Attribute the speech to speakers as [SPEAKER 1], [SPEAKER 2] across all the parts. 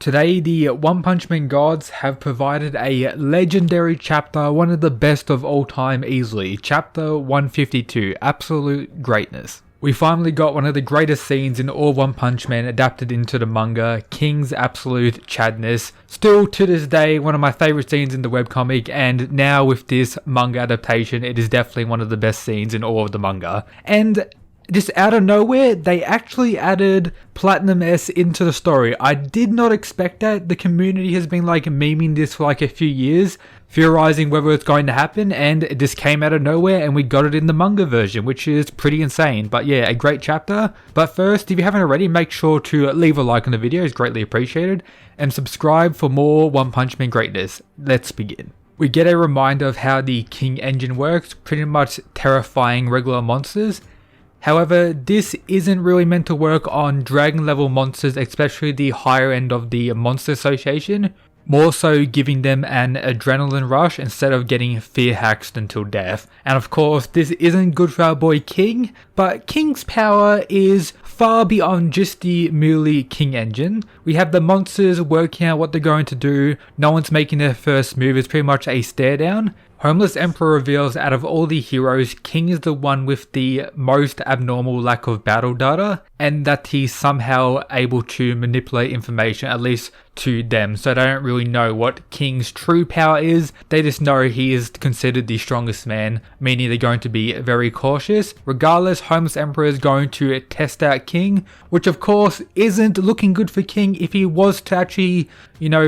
[SPEAKER 1] Today, the One Punch Man gods have provided a legendary chapter, one of the best of all time easily, chapter 152, Absolute Greatness. We finally got one of the greatest scenes in all One Punch Man adapted into the manga, King's absolute Chadness. Still to this day, one of my favourite scenes in the webcomic, and now with this manga adaptation, it is definitely one of the best scenes in all of the manga. And just out of nowhere, they actually added Platinum S into the story. I did not expect that. The community has been like memeing this for like a few years, theorizing whether it's going to happen, and it just came out of nowhere and we got it in the manga version, which is pretty insane. But yeah, a great chapter. But first, if you haven't already, make sure to leave a like on the video, it's greatly appreciated, and subscribe for more One Punch Man greatness. Let's begin. We get a reminder of how the King engine works, pretty much terrifying regular monsters. However, this isn't really meant to work on dragon level monsters, especially the higher end of the Monster Association, more so giving them an adrenaline rush instead of getting fear hacked until death. And of course, this isn't good for our boy King, but King's power is far beyond just the merely King engine. We have the monsters working out what they're going to do, no one's making their first move, it's pretty much a stare down. Homeless Emperor reveals out of all the heroes, King is the one with the most abnormal lack of battle data, and that he's somehow able to manipulate information, at least to them, so they don't really know what King's true power is. They just know he is considered the strongest man, meaning they're going to be very cautious. Regardless, Homeless Emperor is going to test out King, which of course isn't looking good for King. If he was to actually,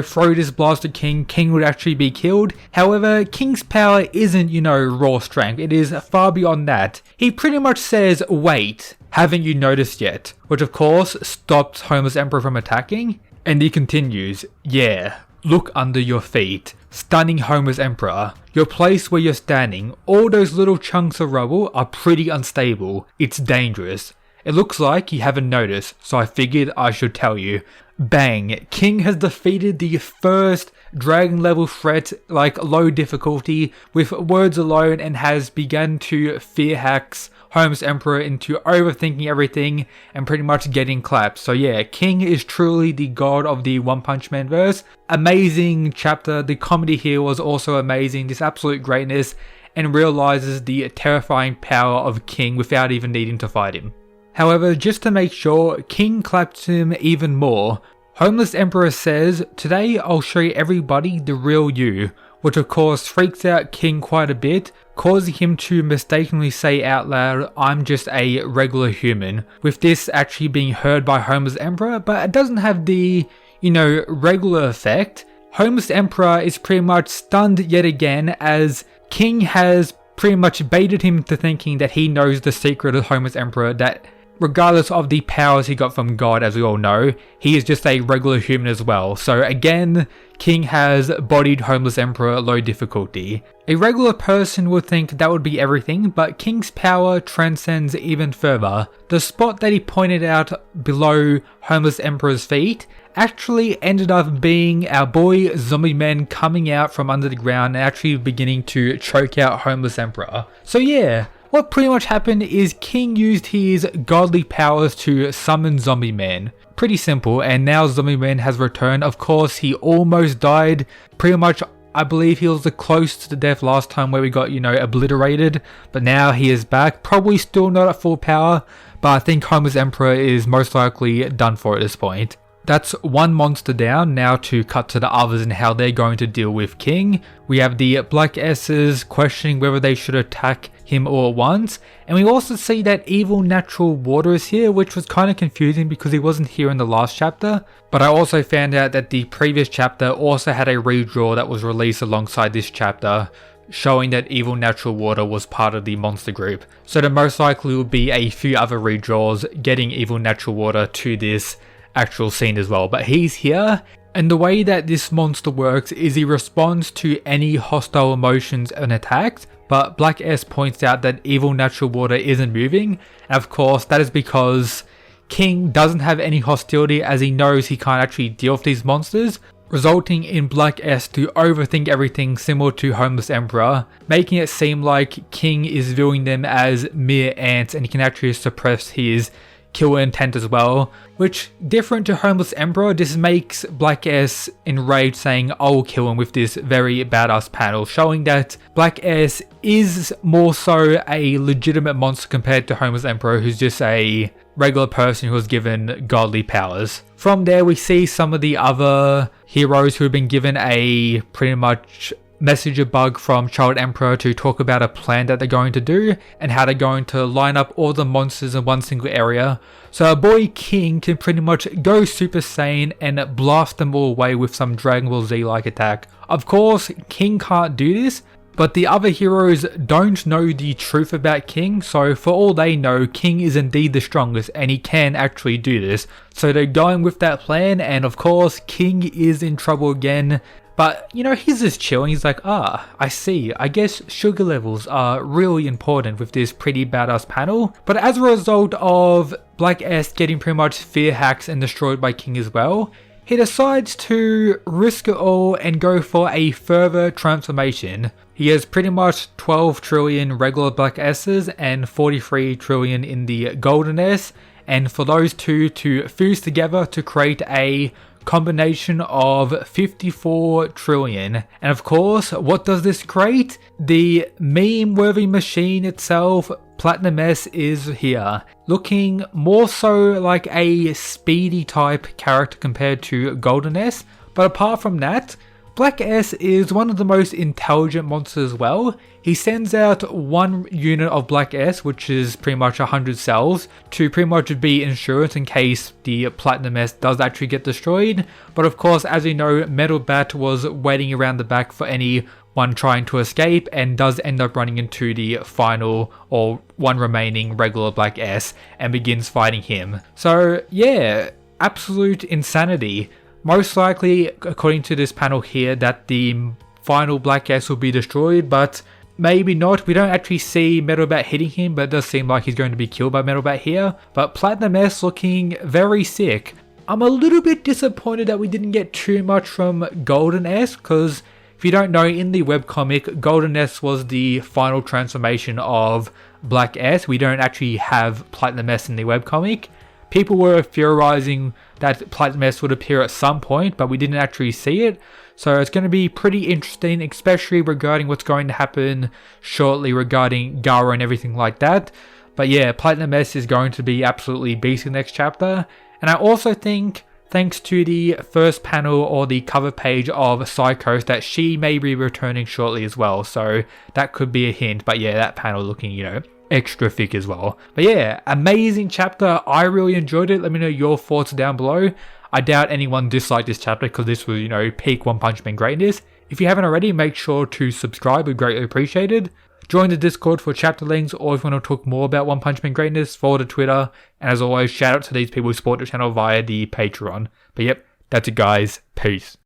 [SPEAKER 1] throw this blast at King, King would actually be killed. However, King's power isn't, raw strength, it is far beyond that. He pretty much says, wait, haven't you noticed yet? Which of course stops Homeless Emperor from attacking. And he continues, yeah, look under your feet. Stunning Homeless Emperor. Your place where you're standing, all those little chunks of rubble are pretty unstable. It's dangerous. It looks like you haven't noticed, so I figured I should tell you. Bang! King has defeated the first dragon level threat, like low difficulty, with words alone, and has begun to fear hacks Homeless Emperor into overthinking everything and pretty much getting clapped. So yeah, King is truly the god of the One Punch Man verse. Amazing chapter. The comedy here was also amazing. This absolute greatness, and realizes the terrifying power of King without even needing to fight him. However, just to make sure, King claps him even more. Homeless Emperor says, today I'll show everybody the real you, which of course freaks out King quite a bit, causing him to mistakenly say out loud, I'm just a regular human, with this actually being heard by Homeless Emperor, but it doesn't have the, regular effect. Homeless Emperor is pretty much stunned yet again, as King has pretty much baited him to thinking that he knows the secret of Homeless Emperor, that regardless of the powers he got from God, as we all know, he is just a regular human as well. So again, King has bodied Homeless Emperor low difficulty. A regular person would think that would be everything, but King's power transcends even further. The spot that he pointed out below Homeless Emperor's feet actually ended up being our boy Zombie Man coming out from under the ground and actually beginning to choke out Homeless Emperor. So yeah, what pretty much happened is King used his godly powers to summon Zombie Man. Pretty simple, and now Zombie Man has returned. Of course, he almost died. Pretty much, I believe he was the close to death last time where we got, obliterated. But now he is back. Probably still not at full power, but I think Homeless Emperor is most likely done for at this point. That's one monster down. Now to cut to the others and how they're going to deal with King. We have the Black S's questioning whether they should attack him all at once. And we also see that Evil Natural Water is here, which was kind of confusing because he wasn't here in the last chapter. But I also found out that the previous chapter also had a redraw that was released alongside this chapter, showing that Evil Natural Water was part of the monster group. So there most likely will be a few other redraws getting Evil Natural Water to this actual scene as well, but he's here, and the way that this monster works is he responds to any hostile emotions and attacks, but Black S points out that Evil Natural Water isn't moving, and of course that is because King doesn't have any hostility, as he knows he can't actually deal with these monsters, resulting in Black S to overthink everything similar to Homeless Emperor, making it seem like King is viewing them as mere ants and he can actually suppress his kill intent as well, which, different to Homeless Emperor, this makes Black S enraged, saying I'll kill him with this very badass panel, showing that Black S is more so a legitimate monster compared to Homeless Emperor, who's just a regular person who was given godly powers. From there we see some of the other heroes who have been given a pretty much messenger bug from Child Emperor to talk about a plan that they're going to do and how they're going to line up all the monsters in one single area. So our boy King can pretty much go Super Saiyan and blast them all away with some Dragon Ball Z like attack. Of course, King can't do this, but the other heroes don't know the truth about King, so for all they know, King is indeed the strongest and he can actually do this. So they're going with that plan, and of course King is in trouble again. But, you know, he's just chilling. He's like, I see. I guess sugar levels are really important with this pretty badass panel. But as a result of Black S getting pretty much fear hacks and destroyed by King as well, he decides to risk it all and go for a further transformation. He has pretty much 12 trillion regular Black S's and 43 trillion in the Golden S. And for those two to fuse together to create a combination of 54 trillion. And of course, what does this create? The meme-worthy machine itself, Platinum S, is here, looking more so like a speedy type character compared to Golden S. But apart from that, Black S is one of the most intelligent monsters as well. He sends out one unit of Black S, which is pretty much 100 cells, to pretty much be insurance in case the Platinum S does actually get destroyed. But of course, as you know, Metal Bat was waiting around the back for anyone trying to escape and does end up running into the final or one remaining regular Black S and begins fighting him. So yeah, absolute insanity. Most likely, according to this panel here, that the final Black S will be destroyed, but maybe not. We don't actually see Metal Bat hitting him, but it does seem like he's going to be killed by Metal Bat here. But Platinum S looking very sick. I'm a little bit disappointed that we didn't get too much from Golden S, because if you don't know, in the webcomic, Golden S was the final transformation of Black S. We don't actually have Platinum S in the webcomic. People were theorizing that Platinum S would appear at some point, but we didn't actually see it. So it's going to be pretty interesting, especially regarding what's going to happen shortly regarding Gara and everything like that. But yeah, Platinum S is going to be absolutely beast in the next chapter. And I also think, thanks to the first panel or the cover page of Psychos, that she may be returning shortly as well. So that could be a hint. But yeah, that panel looking, you know, extra thick as well. But yeah, amazing chapter. I really enjoyed it. Let me know your thoughts down below. I doubt anyone disliked this chapter because this was, you know, peak One Punch Man greatness. If you haven't already, make sure to subscribe. We'd greatly appreciated. Join the Discord for chapter links, or if you want to talk more about One Punch Man greatness, follow the Twitter. And as always, shout out to these people who support the channel via the Patreon. But yep, that's it guys. Peace.